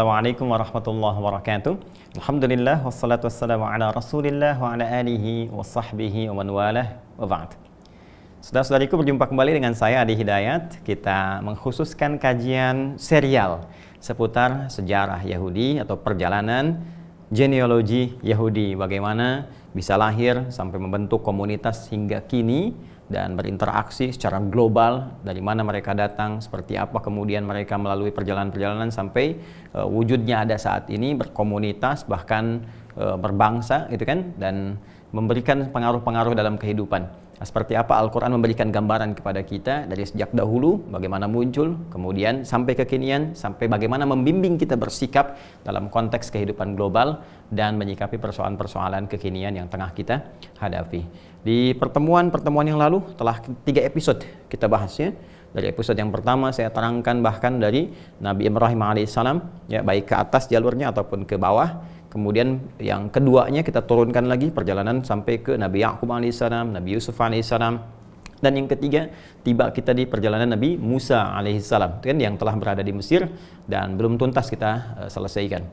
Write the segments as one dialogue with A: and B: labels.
A: Assalamualaikum warahmatullahi wabarakatuh. Alhamdulillah wassalatu wassalamu ala Rasulillah wa ala alihi wa sahbihi wa man walah wa ba'd. Saudara-saudariku, berjumpa kembali dengan saya Adi Hidayat. Kita mengkhususkan kajian serial seputar sejarah Yahudi atau perjalanan genealogi Yahudi, bagaimana bisa lahir sampai membentuk komunitas hingga kini dan berinteraksi secara global, dari mana mereka datang, seperti apa kemudian mereka melalui perjalanan-perjalanan sampai wujudnya ada saat ini, berkomunitas, bahkan berbangsa gitu kan, dan memberikan pengaruh-pengaruh dalam kehidupan. Nah, seperti apa Al-Quran memberikan gambaran kepada kita dari sejak dahulu, bagaimana muncul, kemudian sampai kekinian, sampai bagaimana membimbing kita bersikap dalam konteks kehidupan global dan menyikapi persoalan-persoalan kekinian yang tengah kita hadapi. Di pertemuan-pertemuan yang lalu telah 3 episode kita bahas ya. Dari episode yang pertama saya terangkan bahkan dari Nabi Ibrahim alaihissalam ya, baik ke atas jalurnya ataupun ke bawah. Kemudian yang keduanya kita turunkan lagi perjalanan sampai ke Nabi Ya'qub alaihissalam, Nabi Yusuf alaihissalam. Dan yang ketiga tiba kita di perjalanan Nabi Musa alaihissalam kan, yang telah berada di Mesir dan belum tuntas kita selesaikan.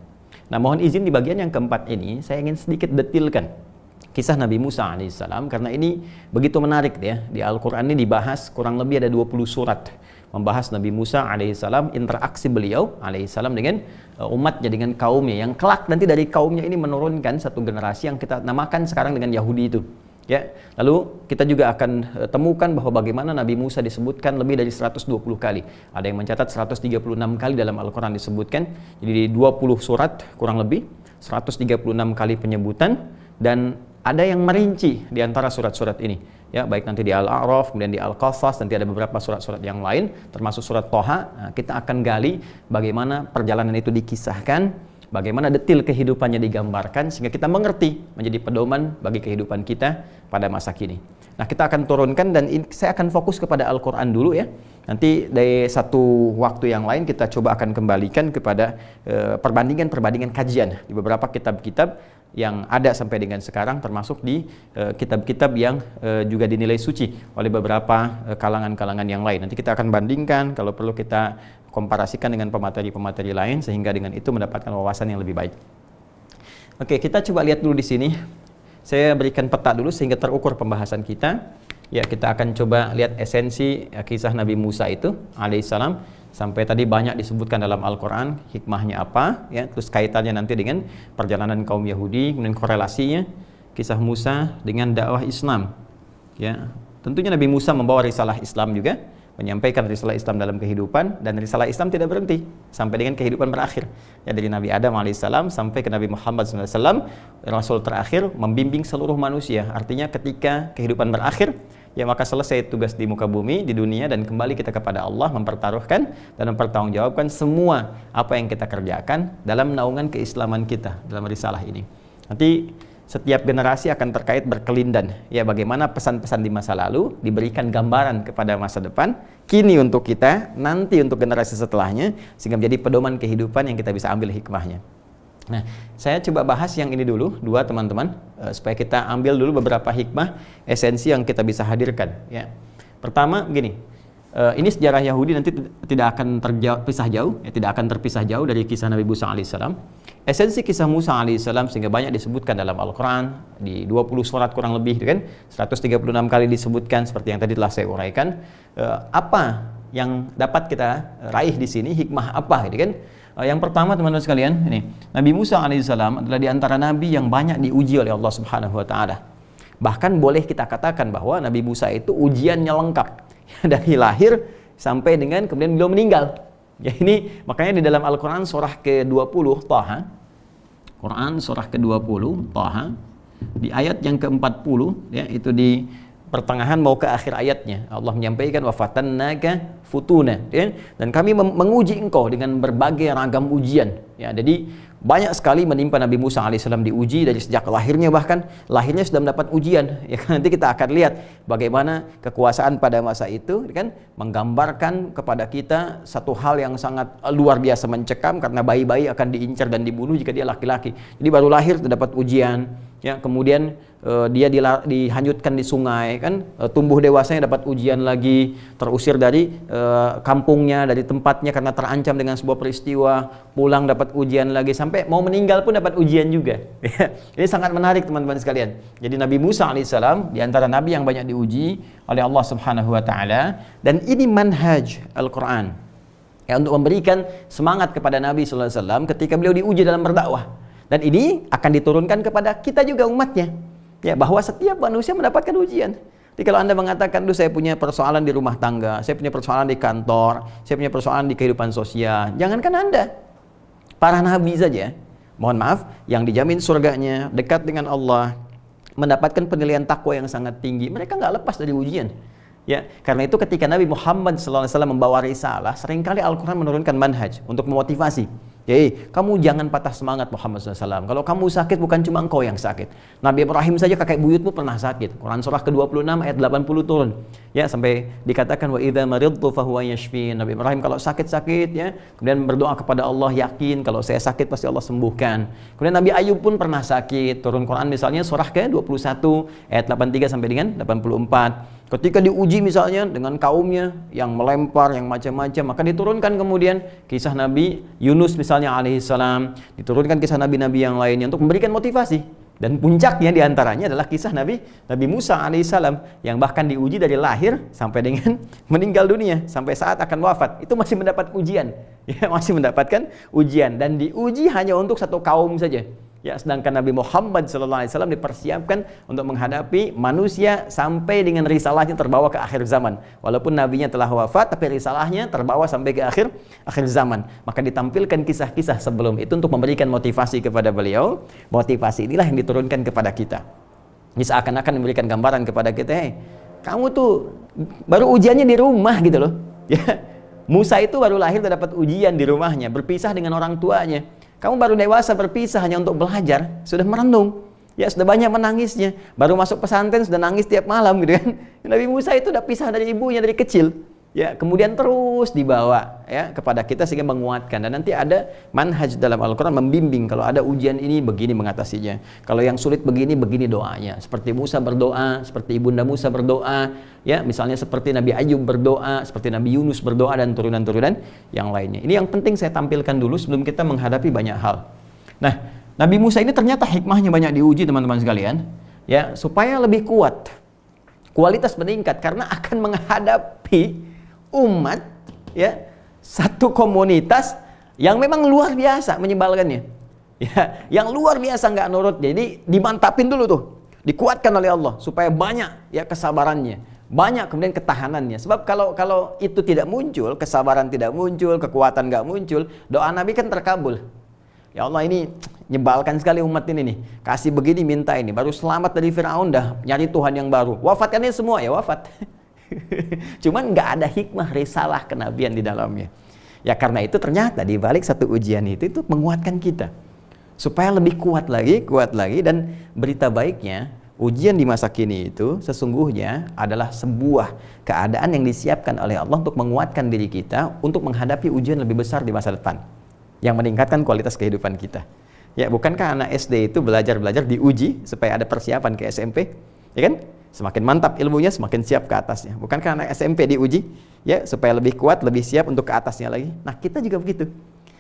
A: Nah, mohon izin di bagian yang keempat ini saya ingin sedikit detilkan kisah Nabi Musa alaihissalam, karena ini begitu menarik ya. Di Al-Quran ini dibahas kurang lebih ada 20 surat membahas Nabi Musa alaihissalam, interaksi beliau alaihissalam dengan umatnya, dengan kaumnya, yang kelak nanti dari kaumnya ini menurunkan satu generasi yang kita namakan sekarang dengan Yahudi itu ya. Lalu kita juga akan temukan bahwa bagaimana Nabi Musa disebutkan lebih dari 120 kali. Ada yang mencatat 136 kali dalam Al-Quran disebutkan. Jadi di 20 surat kurang lebih 136 kali penyebutan, dan ada yang merinci di antara surat-surat ini ya, baik nanti di Al-A'raf, kemudian di Al-Qasas, nanti ada beberapa surat-surat yang lain termasuk surat Toha. Nah, kita akan gali bagaimana perjalanan itu dikisahkan, bagaimana detil kehidupannya digambarkan, sehingga kita mengerti, menjadi pedoman bagi kehidupan kita pada masa kini. Nah, kita akan turunkan, dan saya akan fokus kepada Al-Quran dulu ya. Nanti dari satu waktu yang lain kita coba akan kembalikan kepada perbandingan-perbandingan kajian di beberapa kitab-kitab yang ada sampai dengan sekarang, termasuk di kitab-kitab yang juga dinilai suci oleh beberapa kalangan-kalangan yang lain. Nanti kita akan bandingkan, kalau perlu kita komparasikan dengan pemateri-pemateri lain, sehingga dengan itu mendapatkan wawasan yang lebih baik. Oke, kita coba lihat dulu di sini. Saya berikan peta dulu sehingga terukur pembahasan kita. Ya, kita akan coba lihat esensi kisah Nabi Musa itu alaihissalam. Sampai tadi banyak disebutkan dalam Al-Quran, hikmahnya apa ya, terus kaitannya nanti dengan perjalanan kaum Yahudi, kemudian korelasinya kisah Musa dengan dakwah Islam ya. Tentunya Nabi Musa membawa risalah Islam juga, menyampaikan risalah Islam dalam kehidupan, dan risalah Islam tidak berhenti sampai dengan kehidupan berakhir ya, dari Nabi Adam alaihissalam sampai ke Nabi Muhammad SAW, Rasul terakhir, membimbing seluruh manusia. Artinya ketika kehidupan berakhir ya, maka selesai tugas di muka bumi, di dunia, dan kembali kita kepada Allah, mempertaruhkan dan mempertanggungjawabkan semua apa yang kita kerjakan dalam naungan keislaman kita dalam risalah ini. Nanti setiap generasi akan terkait berkelindan ya, bagaimana pesan-pesan di masa lalu diberikan gambaran kepada masa depan, kini untuk kita, nanti untuk generasi setelahnya, sehingga menjadi pedoman kehidupan yang kita bisa ambil hikmahnya. Nah, saya coba bahas yang ini dulu, dua teman-teman, supaya kita ambil dulu beberapa hikmah, esensi yang kita bisa hadirkan ya. Pertama begini, ini sejarah Yahudi nanti tidak akan terpisah jauh ya, tidak akan terpisah jauh dari kisah Nabi Musa alaihissalam. Esensi kisah Musa alaihissalam sehingga banyak disebutkan dalam Al-Quran, di 20 surat kurang lebih kan, 136 kali disebutkan seperti yang tadi telah saya uraikan. Apa yang dapat kita raih di sini, hikmah apa gitu kan? Yang pertama teman-teman sekalian, ini Nabi Musa alaihissalam adalah di antara nabi yang banyak diuji oleh Allah Subhanahu wa taala. Bahkan boleh kita katakan bahwa Nabi Musa itu ujiannya lengkap dari lahir sampai dengan kemudian beliau meninggal. Ya, ini makanya di dalam Al-Qur'an surah ke-20 Thaha, Quran surah ke-20 Thaha, di ayat yang ke-40 ya, itu di pertengahan mau ke akhir ayatnya Allah menyampaikan wa fatannaka futuna ya? Dan kami menguji engkau dengan berbagai ragam ujian ya. Jadi banyak sekali menimpa Nabi Musa alaihissalam, diuji dari sejak lahirnya, bahkan lahirnya sudah mendapat ujian ya. Nanti kita akan lihat bagaimana kekuasaan pada masa itu kan, menggambarkan kepada kita satu hal yang sangat luar biasa mencekam, karena bayi-bayi akan diincar dan dibunuh jika dia laki-laki. Jadi baru lahir terdapat ujian ya kemudian dia dihanyutkan di sungai kan, tumbuh dewasanya dapat ujian lagi, terusir dari kampungnya, dari tempatnya karena terancam dengan sebuah peristiwa, pulang dapat ujian lagi, sampai mau meninggal pun dapat ujian juga. Ini sangat menarik teman-teman sekalian. Jadi Nabi Musa alaihissalam di antara nabi yang banyak diuji oleh Allah Subhanahu wa taala, dan ini manhaj Al-Qur'an ya, untuk memberikan semangat kepada Nabi sallallahu alaihi wasallam ketika beliau diuji dalam berdakwah. Dan ini akan diturunkan kepada kita juga umatnya. Ya, bahwa setiap manusia mendapatkan ujian. Jadi kalau Anda mengatakan, "Duh, saya punya persoalan di rumah tangga, saya punya persoalan di kantor, saya punya persoalan di kehidupan sosial." Jangankan Anda, para nabi saja, mohon maaf, yang dijamin surganya, dekat dengan Allah, mendapatkan penilaian takwa yang sangat tinggi, mereka nggak lepas dari ujian. Ya, karena itu ketika Nabi Muhammad SAW membawa risalah, seringkali Al-Quran menurunkan manhaj untuk memotivasi. Jadi, kamu jangan patah semangat Muhammad SAW. Kalau kamu sakit, bukan cuma engkau yang sakit. Nabi Ibrahim saja kakek buyutmu pernah sakit. Quran surah ke-26 ayat 80 turun. Ya, sampai dikatakan wa idza maridtu fahuwa yashfin. Nabi Ibrahim kalau sakit-sakit ya, kemudian berdoa kepada Allah, yakin kalau saya sakit pasti Allah sembuhkan. Kemudian Nabi Ayub pun pernah sakit. Turun Quran misalnya surah ke-21 ayat 83 sampai dengan 84. Ketika diuji misalnya dengan kaumnya yang melempar, yang macam-macam, maka diturunkan kemudian kisah Nabi Yunus misalnya alaihissalam, diturunkan kisah nabi-nabi yang lainnya untuk memberikan motivasi. Dan puncaknya diantaranya adalah kisah Nabi Musa alaihissalam yang bahkan diuji dari lahir sampai dengan meninggal dunia, sampai saat akan wafat, itu masih mendapat ujian, ya, masih mendapatkan ujian, dan diuji hanya untuk satu kaum saja. Ya, sedangkan Nabi Muhammad SAW dipersiapkan untuk menghadapi manusia sampai dengan risalahnya terbawa ke akhir zaman. Walaupun nabinya telah wafat, tapi risalahnya terbawa sampai ke akhir zaman. Maka ditampilkan kisah-kisah sebelum itu untuk memberikan motivasi kepada beliau. Motivasi inilah yang diturunkan kepada kita. Ini seakan-akan memberikan gambaran kepada kita, hey, kamu tuh baru ujiannya di rumah gitu loh. Ya, Musa itu baru lahir dan dapat ujian di rumahnya, berpisah dengan orang tuanya. Kamu baru dewasa berpisah hanya untuk belajar, sudah merenung, ya sudah banyak menangisnya. Baru masuk pesantren sudah nangis tiap malam gitu kan. Nabi Musa itu udah pisah dari ibunya dari kecil. Ya, kemudian terus dibawa ya kepada kita sehingga menguatkan, dan nanti ada manhaj dalam Al-Qur'an membimbing kalau ada ujian ini begini mengatasinya. Kalau yang sulit begini doanya. Seperti Musa berdoa, seperti ibunda Musa berdoa, ya, misalnya seperti Nabi Ayub berdoa, seperti Nabi Yunus berdoa dan turunan-turunan yang lainnya. Ini yang penting saya tampilkan dulu sebelum kita menghadapi banyak hal. Nah, Nabi Musa ini ternyata hikmahnya banyak diuji teman-teman sekalian, ya, supaya lebih kuat. Kualitas meningkat karena akan menghadapi umat, ya, satu komunitas yang memang luar biasa menyebalkannya, ya, yang luar biasa nggak nurut. Jadi dimantapin dulu tuh, dikuatkan oleh Allah supaya banyak ya kesabarannya, banyak kemudian ketahanannya. Sebab kalau itu tidak muncul, kesabaran tidak muncul, kekuatan nggak muncul, doa Nabi kan terkabul. Ya Allah, ini nyebalkan sekali umat ini nih, kasih begini minta ini, baru selamat dari Firaun dah nyari Tuhan yang baru, wafatkannya semua, ya wafat. Cuman nggak ada hikmah risalah kenabian di dalamnya. Ya karena itu ternyata di balik satu ujian itu menguatkan kita supaya lebih kuat lagi, dan berita baiknya ujian di masa kini itu sesungguhnya adalah sebuah keadaan yang disiapkan oleh Allah untuk menguatkan diri kita untuk menghadapi ujian lebih besar di masa depan yang meningkatkan kualitas kehidupan kita. Ya, bukankah anak SD itu belajar diuji supaya ada persiapan ke SMP, ya kan? Semakin mantap ilmunya, semakin siap ke atasnya. Bukankah anak SMP diuji ya supaya lebih kuat, lebih siap untuk ke atasnya lagi? Nah, kita juga begitu.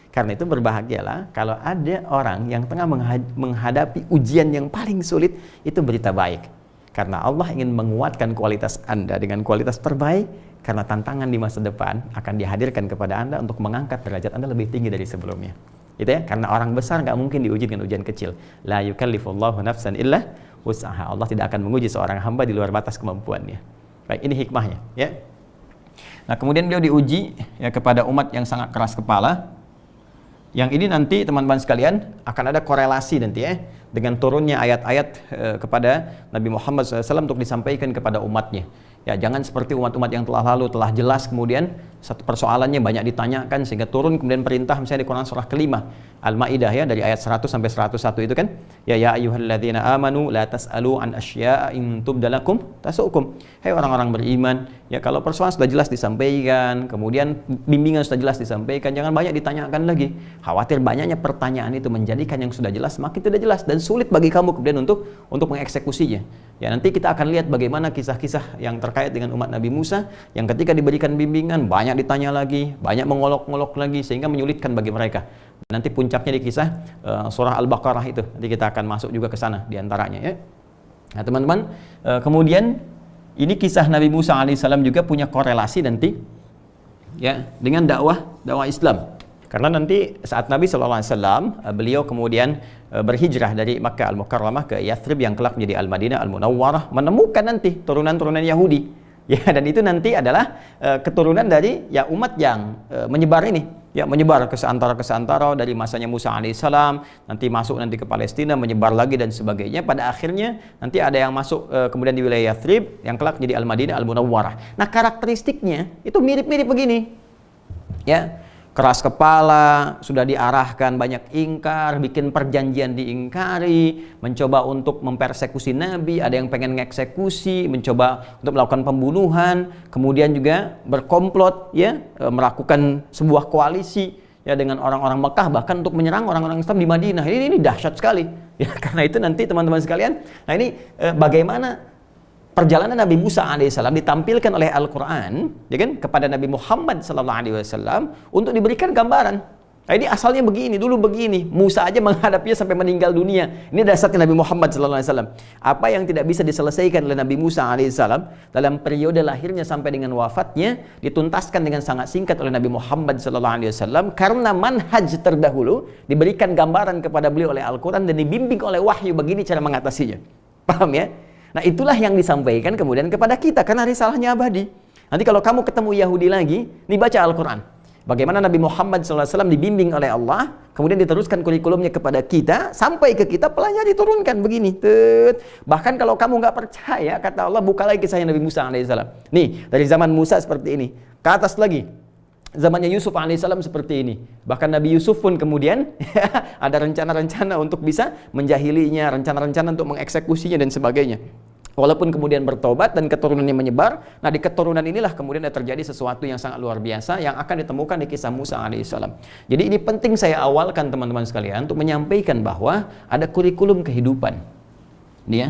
A: Karena itu berbahagialah kalau ada orang yang tengah menghadapi ujian yang paling sulit, itu berita baik. Karena Allah ingin menguatkan kualitas Anda dengan kualitas terbaik, karena tantangan di masa depan akan dihadirkan kepada Anda untuk mengangkat derajat Anda lebih tinggi dari sebelumnya. Gitu ya, karena orang besar nggak mungkin diuji dengan ujian kecil. La yukallifullahu nafsan illa usaha. Allah tidak akan menguji seorang hamba di luar batas kemampuannya. Baik, ini hikmahnya, ya. Nah, kemudian beliau diuji ya kepada umat yang sangat keras kepala. Yang ini nanti teman-teman sekalian akan ada korelasi nanti ya dengan turunnya ayat-ayat kepada Nabi Muhammad SAW untuk disampaikan kepada umatnya. Ya, jangan seperti umat-umat yang telah lalu, telah jelas kemudian satu persoalannya banyak ditanyakan sehingga turun kemudian perintah misalnya di Quran surah kelima Al-Maidah ya dari ayat 100 sampai 101 itu kan ya ayyuhalladzina amanu la tas'alu an asya'a in tubdalakum tasukum. Hai orang-orang beriman, ya kalau persoalan sudah jelas disampaikan, kemudian bimbingan sudah jelas disampaikan, jangan banyak ditanyakan lagi. Khawatir banyaknya pertanyaan itu menjadikan yang sudah jelas makin tidak jelas dan sulit bagi kamu kemudian untuk mengeksekusinya. Ya nanti kita akan lihat bagaimana kisah-kisah yang terkait dengan umat Nabi Musa yang ketika diberikan bimbingan banyak ditanya lagi, banyak mengolok-ngolok lagi sehingga menyulitkan bagi mereka. Nanti puncaknya di kisah surah Al-Baqarah itu. Nanti kita akan masuk juga ke sana diantaranya ya. Nah teman-teman, kemudian ini kisah Nabi Musa alaihissalam juga punya korelasi nanti ya dengan dakwah Islam. Karena nanti saat Nabi SAW beliau kemudian berhijrah dari Makkah Al-Mukarramah ke Yathrib yang kelak menjadi Al-Madinah Al-Munawwarah, menemukan nanti turunan-turunan Yahudi. Ya, dan itu nanti adalah keturunan dari ya umat yang menyebar ini, ya menyebar ke seantara dari masanya Musa alaihissalam, nanti masuk nanti ke Palestina, menyebar lagi dan sebagainya. Pada akhirnya nanti ada yang masuk kemudian di wilayah Yathrib yang kelak jadi Al-Madinah Al-Munawwarah. Nah, karakteristiknya itu mirip-mirip begini. Ya. Keras kepala, sudah diarahkan banyak ingkar, bikin perjanjian diingkari, mencoba untuk mempersekusi Nabi, ada yang pengen mengeksekusi, mencoba untuk melakukan pembunuhan, kemudian juga berkomplot ya, melakukan sebuah koalisi ya dengan orang-orang Mekah bahkan untuk menyerang orang-orang Islam di Madinah. Ini dahsyat sekali. Ya karena itu nanti teman-teman sekalian, nah ini bagaimana perjalanan Nabi Musa alaihissalam ditampilkan oleh Al-Quran ya kan, kepada Nabi Muhammad sallallahu alaihi wasallam untuk diberikan gambaran. Nah, ini asalnya begini, dulu begini. Musa aja menghadapinya sampai meninggal dunia. Ini dasarnya Nabi Muhammad sallallahu alaihi wasallam. Apa yang tidak bisa diselesaikan oleh Nabi Musa alaihissalam dalam periode lahirnya sampai dengan wafatnya dituntaskan dengan sangat singkat oleh Nabi Muhammad sallallahu alaihi wasallam karena manhaj terdahulu diberikan gambaran kepada beliau oleh Al-Quran dan dibimbing oleh wahyu begini cara mengatasinya. Paham ya? Nah itulah yang disampaikan kemudian kepada kita karena risalahnya abadi. Nanti kalau kamu ketemu Yahudi lagi, nih baca Al-Quran. Bagaimana Nabi Muhammad SAW dibimbing oleh Allah, kemudian diteruskan kurikulumnya kepada kita, sampai ke kita pelajari diturunkan begini. Bahkan kalau kamu nggak percaya, kata Allah, buka lagi kisahnya Nabi Musa AS. Nih, dari zaman Musa seperti ini. Ke atas lagi, zamannya Yusuf alaihissalam seperti ini. Bahkan Nabi Yusuf pun kemudian ada rencana-rencana untuk bisa menjahilinya, rencana-rencana untuk mengeksekusinya dan sebagainya. Walaupun kemudian bertobat dan keturunannya menyebar, nah di keturunan inilah kemudian terjadi sesuatu yang sangat luar biasa yang akan ditemukan di kisah Musa alaihissalam. Jadi ini penting saya awalkan teman-teman sekalian untuk menyampaikan bahwa ada kurikulum kehidupan. Ini ya.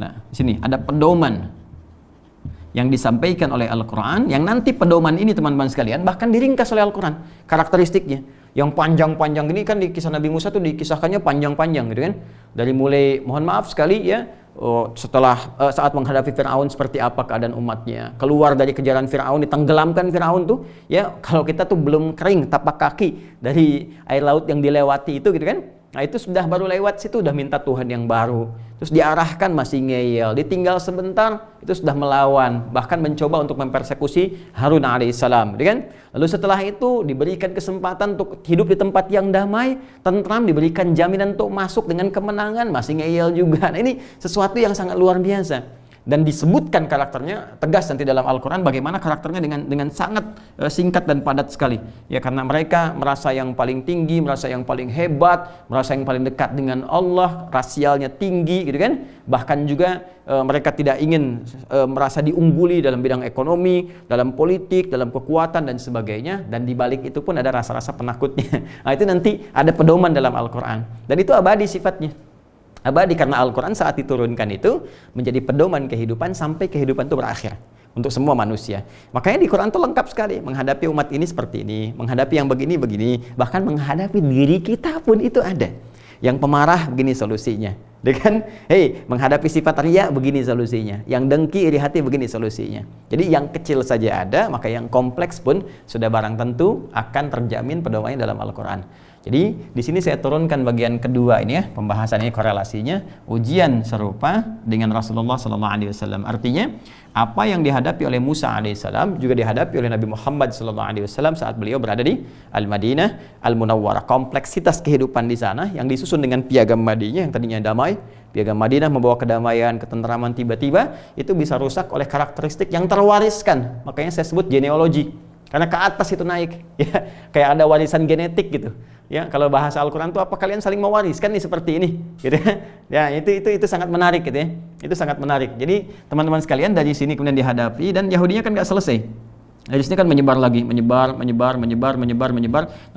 A: Nah, di sini ada pedoman yang disampaikan oleh Al-Quran, yang nanti pedoman ini teman-teman sekalian bahkan diringkas oleh Al-Quran karakteristiknya yang panjang-panjang ini kan di kisah Nabi Musa tuh dikisahkannya panjang-panjang gitu kan, dari mulai mohon maaf sekali ya setelah saat menghadapi Fir'aun seperti apa keadaan umatnya, keluar dari kejaran Fir'aun, ditenggelamkan Fir'aun tuh ya, kalau kita tuh belum kering tapak kaki dari air laut yang dilewati itu gitu kan. Nah itu sudah baru lewat situ udah minta Tuhan yang baru, terus diarahkan masih ngeyel, ditinggal sebentar itu sudah melawan, bahkan mencoba untuk mempersekusi Harun alaihissalam, kan? Lalu setelah itu diberikan kesempatan untuk hidup di tempat yang damai, tentram, diberikan jaminan untuk masuk dengan kemenangan, masih ngeyel juga. Nah ini sesuatu yang sangat luar biasa. Dan disebutkan karakternya tegas nanti dalam Al-Quran bagaimana karakternya dengan sangat singkat dan padat sekali ya, karena mereka merasa yang paling tinggi, merasa yang paling hebat, merasa yang paling dekat dengan Allah, rasialnya tinggi gitu kan, bahkan juga mereka tidak ingin merasa diungguli dalam bidang ekonomi, dalam politik, dalam kekuatan dan sebagainya, dan dibalik itu pun ada rasa-rasa penakutnya. Nah itu nanti ada pedoman dalam Al-Quran dan itu abadi sifatnya. Abadi karena Al-Quran saat diturunkan itu menjadi pedoman kehidupan sampai kehidupan itu berakhir untuk semua manusia. Makanya di Quran itu lengkap sekali, menghadapi umat ini seperti ini, menghadapi yang begini-begini, bahkan menghadapi diri kita pun itu ada. Yang pemarah begini solusinya, dengan menghadapi sifat riya begini solusinya, yang dengki iri hati begini solusinya. Jadi yang kecil saja ada, maka yang kompleks pun sudah barang tentu akan terjamin pedomannya dalam Al-Quran. Jadi di sini saya turunkan bagian kedua ini ya, pembahasannya korelasinya ujian serupa dengan Rasulullah SAW. Artinya apa yang dihadapi oleh Musa alaihissalam juga dihadapi oleh Nabi Muhammad SAW saat beliau berada di Al-Madinah Al-Munawwarah. Kompleksitas kehidupan di sana yang disusun dengan piagam Madinah yang tadinya damai, piagam Madinah membawa kedamaian, ketentraman, tiba-tiba itu bisa rusak oleh karakteristik yang terwariskan. Makanya saya sebut genealogi. Karena ke atas itu naik, ya, kayak ada warisan genetik gitu. Ya, kalau bahasa Al-Qur'an itu apa kalian saling mewariskan nih seperti ini, gitu ya. Ya, itu sangat menarik gitu ya. Itu sangat menarik. Jadi, teman-teman sekalian dari sini kemudian dihadapi dan Yahudinya kan nggak selesai. Dari sini kan menyebar lagi, menyebar.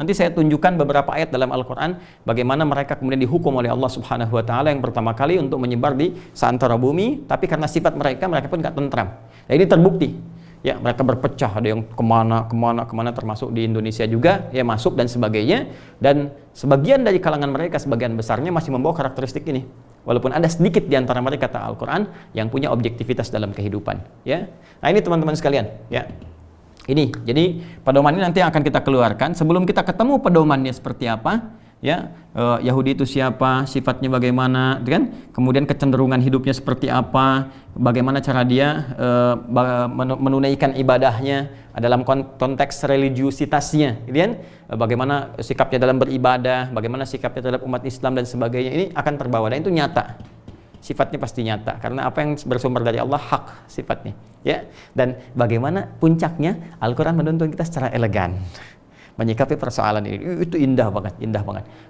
A: Nanti saya tunjukkan beberapa ayat dalam Al-Qur'an bagaimana mereka kemudian dihukum oleh Allah Subhanahu wa taala yang pertama kali untuk menyebar di seantero bumi, tapi karena sifat mereka pun nggak tentram. Nah, ini terbukti. Ya, mereka berpecah, ada yang kemana, termasuk di Indonesia juga, ya masuk dan sebagainya. Dan sebagian dari kalangan mereka, sebagian besarnya masih membawa karakteristik ini. Walaupun ada sedikit di antara mereka, kata Al-Quran, yang punya objektivitas dalam kehidupan. Ya, nah ini teman-teman sekalian. Ya, ini, jadi pedoman ini nanti akan kita keluarkan. Sebelum kita ketemu pedomannya seperti apa, ya, Yahudi itu siapa, sifatnya bagaimana, kan? Kemudian kecenderungan hidupnya seperti apa, bagaimana cara dia menunaikan ibadahnya dalam konteks religiusitasnya, gitu kan? Bagaimana sikapnya dalam beribadah, bagaimana sikapnya terhadap umat Islam dan sebagainya, ini akan terbawa dan itu nyata. Sifatnya pasti nyata karena apa yang bersumber dari Allah hak sifatnya, ya. Dan bagaimana puncaknya Al-Qur'an menuntun kita secara elegan menyikapi persoalan ini. Itu indah banget.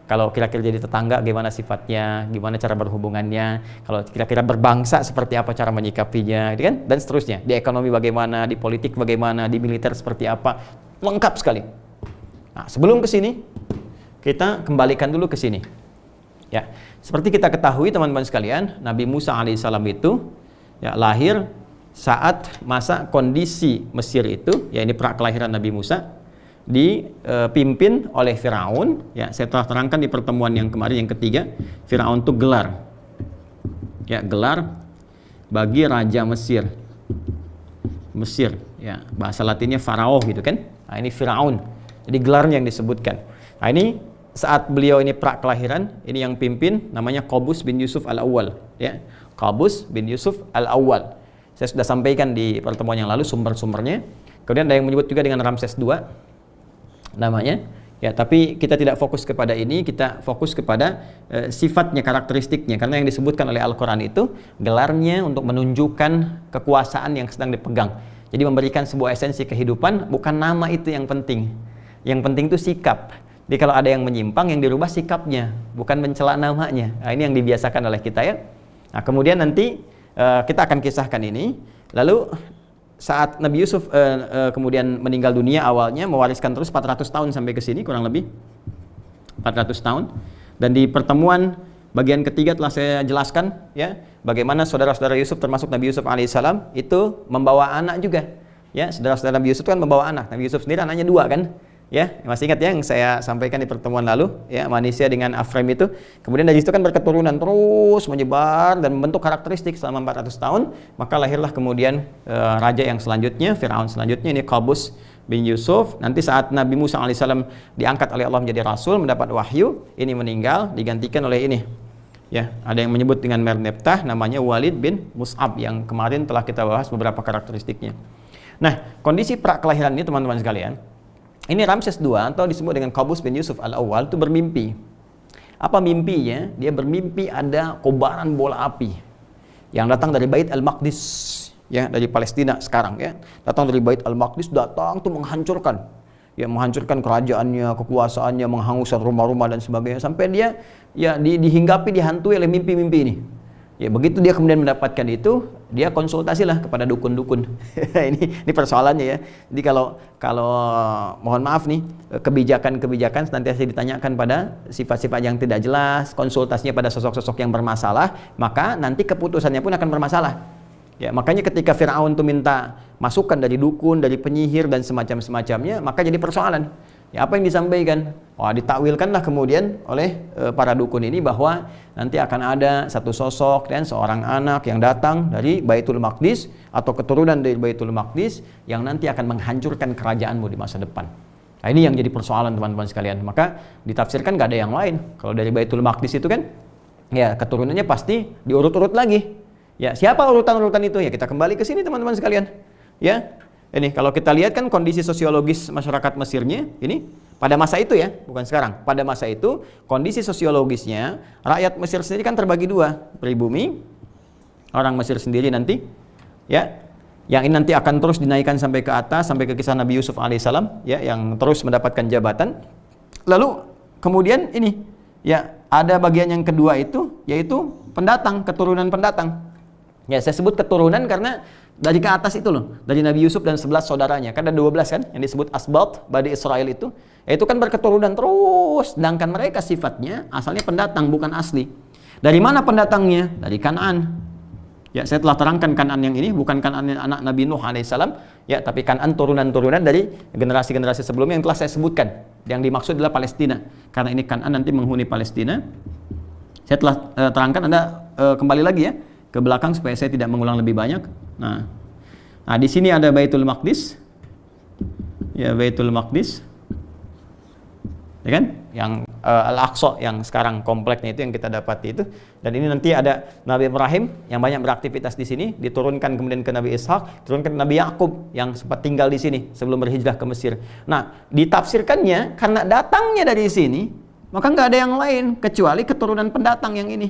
A: Kalau kira-kira jadi tetangga gimana sifatnya, gimana cara berhubungannya, kalau kira-kira berbangsa seperti apa cara menyikapinya, gitu kan? Dan seterusnya. Di ekonomi bagaimana, di politik bagaimana, di militer seperti apa, lengkap sekali. Nah, sebelum ke sini, kita kembalikan dulu ke sini. Ya, seperti kita ketahui teman-teman sekalian, Nabi Musa alaihissalam itu ya lahir saat masa kondisi Mesir itu, ya ini prakelahiran Nabi Musa, dipimpin oleh Firaun. Ya, saya telah terangkan di pertemuan yang kemarin yang ketiga, Firaun itu gelar. Ya, gelar bagi raja Mesir. Mesir, ya, bahasa Latinnya Farao gitu kan. Nah, ini Firaun. Jadi gelarnya yang disebutkan. Nah, ini saat beliau ini prakelahiran, ini yang pimpin namanya Qabus bin Yusuf Al-Awwal, ya. Qabus bin Yusuf Al-Awwal. Saya sudah sampaikan di pertemuan yang lalu sumber-sumbernya. Kemudian ada yang menyebut juga dengan Ramses II namanya, ya, tapi kita tidak fokus kepada ini, kita fokus kepada sifatnya, karakteristiknya, karena yang disebutkan oleh Al-Quran itu gelarnya untuk menunjukkan kekuasaan yang sedang dipegang. Jadi memberikan sebuah esensi kehidupan, bukan nama itu yang penting. Yang penting itu sikap. Jadi kalau ada yang menyimpang, yang dirubah sikapnya, bukan mencela namanya. Nah, ini yang dibiasakan oleh kita, ya. Nah, kemudian nanti kita akan kisahkan ini. Lalu saat Nabi Yusuf kemudian meninggal dunia, awalnya mewariskan terus 400 tahun sampai ke sini, kurang lebih 400 tahun. Dan di pertemuan bagian ketiga telah saya jelaskan, ya, bagaimana saudara-saudara Yusuf termasuk Nabi Yusuf alaihissalam itu membawa anak juga, ya. Saudara-saudara Nabi Yusuf kan membawa anak. Nabi Yusuf sendiri anaknya 2 kan, ya. Masih ingat ya yang saya sampaikan di pertemuan lalu, ya, Manisya dengan Afrem itu. Kemudian dari situ kan berketurunan terus menyebar dan membentuk karakteristik selama 400 tahun. Maka lahirlah kemudian raja yang selanjutnya, Firaun selanjutnya, ini Qabus bin Yusuf. Nanti saat Nabi Musa alaihissalam diangkat oleh Allah menjadi rasul, mendapat wahyu, ini meninggal, digantikan oleh ini, ya, ada yang menyebut dengan Merneptah, namanya Walid bin Mus'ab, yang kemarin telah kita bahas beberapa karakteristiknya. Nah, kondisi prakelahiran ini teman-teman sekalian, ini Ramses II atau disebut dengan Qabus bin Yusuf Al-Awwal itu bermimpi. Apa mimpinya? Dia bermimpi ada kobaran bola api yang datang dari Bait Al-Maqdis, ya, dari Palestina sekarang, ya. Datang dari Bait Al-Maqdis, datang tuh menghancurkan. Ya, menghancurkan kerajaannya, kekuasaannya, menghanguskan rumah-rumah dan sebagainya, sampai dia ya dihinggapi, dihantui oleh mimpi-mimpi ini. Ya, begitu dia kemudian mendapatkan itu, dia konsultasilah kepada dukun-dukun. ini persoalannya, ya. Jadi kalau mohon maaf nih, kebijakan-kebijakan nanti ditanyakan pada sifat-sifat yang tidak jelas, konsultasinya pada sosok-sosok yang bermasalah, maka nanti keputusannya pun akan bermasalah. Ya, makanya ketika Firaun itu minta masukan dari dukun, dari penyihir dan semacamnya, maka jadi persoalan. Ya, apa yang disampaikan? Wah, ditakwilkanlah kemudian oleh para dukun ini bahwa nanti akan ada satu sosok dan seorang anak yang datang dari Baitul Maqdis atau keturunan dari Baitul Maqdis yang nanti akan menghancurkan kerajaanmu di masa depan. Nah, ini yang jadi persoalan teman-teman sekalian. Maka ditafsirkan gak ada yang lain. Kalau dari Baitul Maqdis itu kan, ya keturunannya pasti diurut-urut lagi. Ya, siapa urutan-urutan itu? Ya, kita kembali ke sini teman-teman sekalian. Ya, ini kalau kita lihat kan kondisi sosiologis masyarakat Mesirnya ini pada masa itu, ya, bukan sekarang. Pada masa itu kondisi sosiologisnya rakyat Mesir sendiri kan terbagi 2, pribumi, orang Mesir sendiri nanti, ya, yang ini nanti akan terus dinaikkan sampai ke atas, sampai ke kisah Nabi Yusuf alaihissalam, ya, yang terus mendapatkan jabatan. Lalu kemudian ini, ya, ada bagian yang kedua itu, yaitu pendatang, keturunan pendatang. Ya, saya sebut keturunan karena dari ke atas itu loh, dari Nabi Yusuf dan 11 saudaranya. Kan ada 12 kan, yang disebut Asbat, Bani Israel itu. Ya, itu kan berketurunan terus, sedangkan mereka sifatnya asalnya pendatang, bukan asli. Dari mana pendatangnya? Dari Kan'an. Ya, saya telah terangkan Kan'an yang ini bukan Kan'an anak Nabi Nuh alaihissalam, ya, tapi Kan'an turunan-turunan dari generasi-generasi sebelumnya yang telah saya sebutkan. Yang dimaksud adalah Palestina. Karena ini Kan'an nanti menghuni Palestina. Saya telah terangkan, Anda kembali lagi ya ke belakang supaya saya tidak mengulang lebih banyak. Nah, di sini ada Baitul Maqdis. Ya, Baitul Maqdis. Ya kan? Yang Al-Aqsa yang sekarang kompleknya itu yang kita dapati itu. Dan ini nanti ada Nabi Ibrahim yang banyak beraktivitas di sini, diturunkan kemudian ke Nabi Ishak, diturunkan ke Nabi Yakub yang sempat tinggal di sini sebelum berhijrah ke Mesir. Nah, ditafsirkannya karena datangnya dari sini, maka nggak ada yang lain kecuali keturunan pendatang yang ini.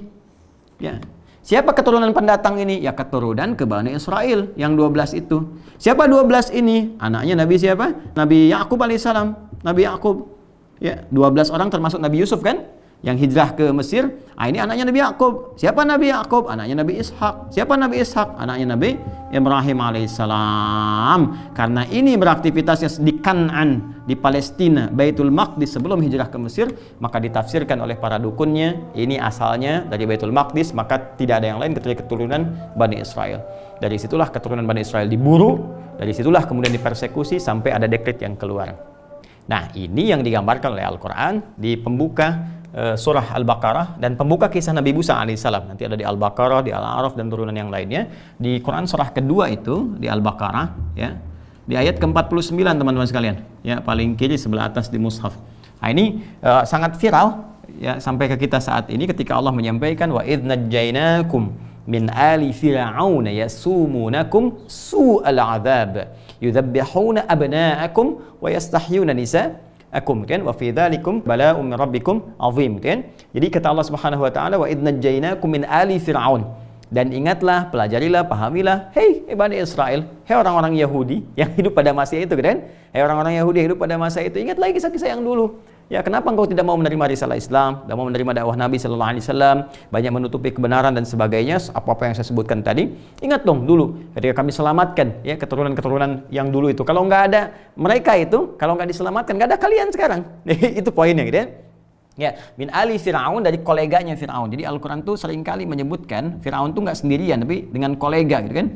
A: Ya. Siapa keturunan pendatang ini? Ya, keturunan ke Bani Israel yang 12 itu. Siapa 12 ini? Anaknya Nabi siapa? Nabi Yakub alaihissalam. Nabi Yakub. Ya, 12 orang termasuk Nabi Yusuf kan, yang hijrah ke Mesir. Ini anaknya Nabi Yakub. Siapa Nabi Yakub? Anaknya Nabi Ishak. Siapa Nabi Ishak? Anaknya Nabi Ibrahim alaihissalam. Karena ini beraktivitasnya di Kan'an, di Palestina, Baitul Maqdis sebelum hijrah ke Mesir, maka ditafsirkan oleh para dukunnya ini asalnya dari Baitul Maqdis, maka tidak ada yang lain kecuali keturunan Bani Israel. Dari situlah keturunan Bani Israel diburu, dari situlah kemudian dipersekusi sampai ada dekret yang keluar. Nah, ini yang digambarkan oleh Al-Quran di pembuka surah Al-Baqarah dan pembuka kisah Nabi Musa alaihissalam. Nanti ada di Al-Baqarah, di Al-A'raf dan turunan yang lainnya. Di Quran surah kedua itu di Al-Baqarah, ya, di ayat ke-49 teman-teman sekalian, ya, paling kiri sebelah atas di mushaf. Nah, ini sangat viral, ya, sampai ke kita saat ini ketika Allah menyampaikan wa idz najjainakum min ali fir'aun yasumunakum su'al 'adzab yudzabbihuna abna'akum wa yastahyuna nisa'akum, kan, wa fi dzalikum bala'un min rabbikum 'azim, kan. Jadi kata Allah Subhanahu wa taala wa idz najjainakum min ali fir'aun, dan ingatlah, pelajarilah, pahamilah, hei Bani Israel, hei orang-orang Yahudi yang hidup pada masa itu, kan? Hei orang-orang Yahudi yang hidup pada masa itu, ingatlah kisah-kisah yang dulu. Ya, kenapa engkau tidak mau menerima risalah Islam, tidak mau menerima dakwah Nabi sallallahu alaihi wasallam, banyak menutupi kebenaran dan sebagainya, apa-apa yang saya sebutkan tadi. Ingat dong dulu ketika kami selamatkan, ya, keturunan-keturunan yang dulu itu. Kalau nggak ada mereka itu, kalau nggak diselamatkan, nggak ada kalian sekarang. Itu poinnya, gitu ya. Ya, min ali Fir'aun, dari koleganya Fir'aun. Jadi Al-Quran tuh seringkali menyebutkan Fir'aun tuh nggak sendirian, tapi dengan kolega, gitu kan.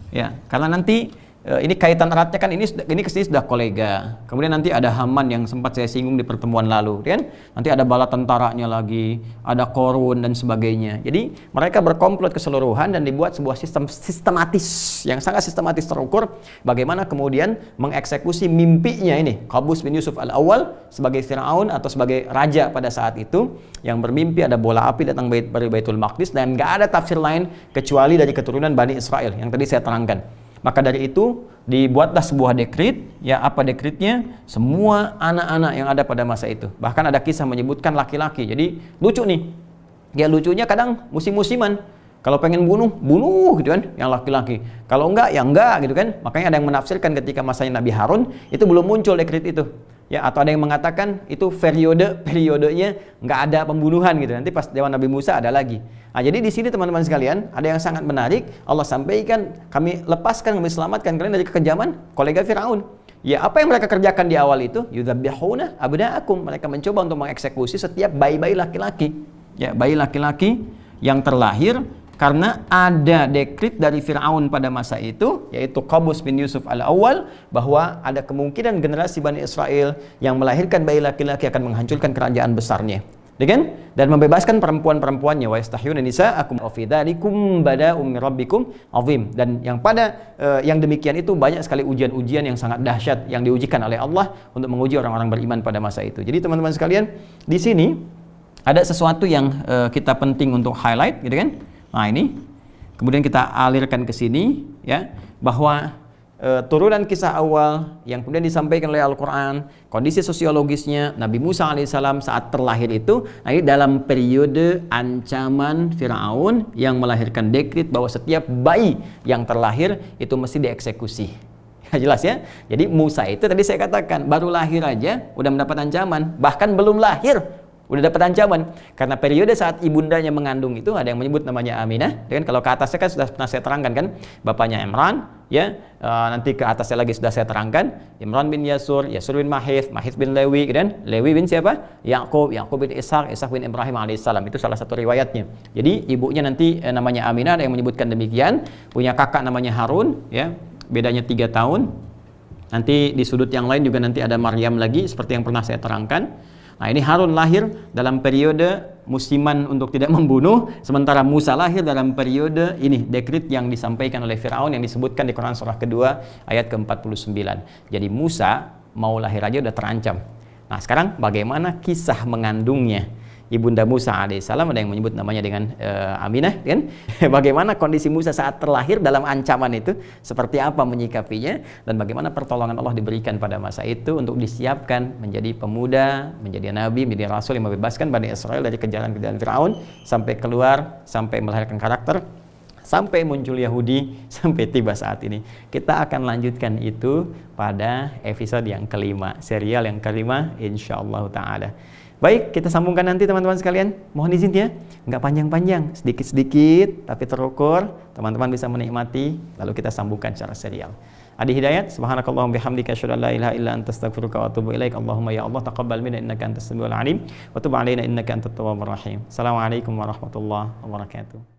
A: Ya, karena nanti ini kaitan eratnya kan, ini kesini sudah kolega. Kemudian nanti ada Haman yang sempat saya singgung di pertemuan lalu, kan? Nanti ada bala tentaranya lagi, ada Korun dan sebagainya. Jadi mereka berkomplot keseluruhan dan dibuat sebuah sistem sistematis yang sangat sistematis terukur bagaimana kemudian mengeksekusi mimpinya ini Qabus bin Yusuf al-Awwal sebagai Fir'aun atau sebagai raja pada saat itu yang bermimpi ada bola api datang dari Baitul Maqdis dan nggak ada tafsir lain kecuali dari keturunan Bani Israel yang tadi saya terangkan. Maka dari itu dibuatlah sebuah dekret, ya, apa dekretnya? Semua anak-anak yang ada pada masa itu. Bahkan ada kisah menyebutkan laki-laki. Jadi lucu nih. Ya, lucunya kadang musim-musiman. Kalau pengen bunuh gitu kan, yang laki-laki. Kalau enggak, ya enggak gitu kan. Makanya ada yang menafsirkan ketika masanya Nabi Harun itu belum muncul dekret itu. Ya, atau ada yang mengatakan itu periodenya nggak ada pembunuhan gitu. Nanti pas zaman Nabi Musa ada lagi. Nah, jadi di sini teman-teman sekalian ada yang sangat menarik. Allah sampaikan, kami lepaskan, kami selamatkan kalian dari kekejaman kolega Firaun. Ya, apa yang mereka kerjakan di awal itu? Yudzabbihuna abna'akum. Mereka mencoba untuk mengeksekusi setiap bayi-bayi laki-laki. Ya, bayi laki-laki yang terlahir karena ada dekret dari Fir'aun pada masa itu, yaitu Qabus bin Yusuf al-Awwal, bahwa ada kemungkinan generasi Bani Israel yang melahirkan bayi laki-laki akan menghancurkan kerajaan besarnya, dan membebaskan perempuan-perempuannya. Wa yastahyuna nisa'akum wa fi dzalikum bada'um min rabbikum 'azim. Dan yang demikian itu banyak sekali ujian-ujian yang sangat dahsyat yang diujikan oleh Allah untuk menguji orang-orang beriman pada masa itu. Jadi teman-teman sekalian, di sini ada sesuatu yang kita penting untuk highlight, gitu kan? Nah, ini kemudian kita alirkan ke sini, ya, bahwa turunan kisah awal yang kemudian disampaikan oleh Al-Quran, kondisi sosiologisnya Nabi Musa alaihissalam saat terlahir itu, nah ini dalam periode ancaman Firaun yang melahirkan dekret bahwa setiap bayi yang terlahir itu mesti dieksekusi. Jelas ya. Jadi Musa itu tadi saya katakan baru lahir aja udah mendapat ancaman, bahkan belum lahir udah dapat ancaman, karena periode saat ibundanya mengandung itu ada yang menyebut namanya Aminah. Dan kalau ke atasnya kan sudah pernah saya terangkan kan, bapaknya Imran, ya nanti ke atasnya lagi sudah saya terangkan, Imran bin Yasur, Yasur bin Mahith, Mahith bin Lewi, dan Lewi bin siapa? Yakub, Yakub bin Ishak, Ishak bin Ibrahim alaihissalam. Itu salah satu riwayatnya. Jadi ibunya nanti namanya Aminah, ada yang menyebutkan demikian, punya kakak namanya Harun, ya bedanya 3 tahun. Nanti di sudut yang lain juga nanti ada Maryam lagi, seperti yang pernah saya terangkan. Nah ini Harun lahir dalam periode musiman untuk tidak membunuh, sementara Musa lahir dalam periode ini dekret yang disampaikan oleh Firaun yang disebutkan di Quran surah kedua ayat ke-49. Jadi Musa mau lahir aja udah terancam. Nah sekarang bagaimana kisah mengandungnya ibunda Musa alaihissalam, ada yang menyebut namanya dengan Aminah kan? Bagaimana kondisi Musa saat terlahir dalam ancaman itu, seperti apa menyikapinya, dan bagaimana pertolongan Allah diberikan pada masa itu untuk disiapkan menjadi pemuda, menjadi nabi, menjadi rasul yang membebaskan Bani Israel dari kejaran-kejaran Firaun sampai keluar, sampai melahirkan karakter, sampai muncul Yahudi, sampai tiba saat ini. Kita akan lanjutkan itu pada episode yang kelima, serial yang kelima insyaallah ta'ala. Baik, kita sambungkan nanti teman-teman sekalian. Mohon izin ya, nggak panjang-panjang, sedikit-sedikit tapi terukur, teman-teman bisa menikmati, lalu kita sambungkan secara serial. Adi Hidayat, subhanakallahumma bihamdika asyhadu an la ilaha illa anta astaghfiruka wa atubu ilaik. Allahumma ya Allah taqabbal minna innaka antas samiul alim wa tub alaina innaka antat tawwabur rahim. Assalamualaikum warahmatullahi wabarakatuh.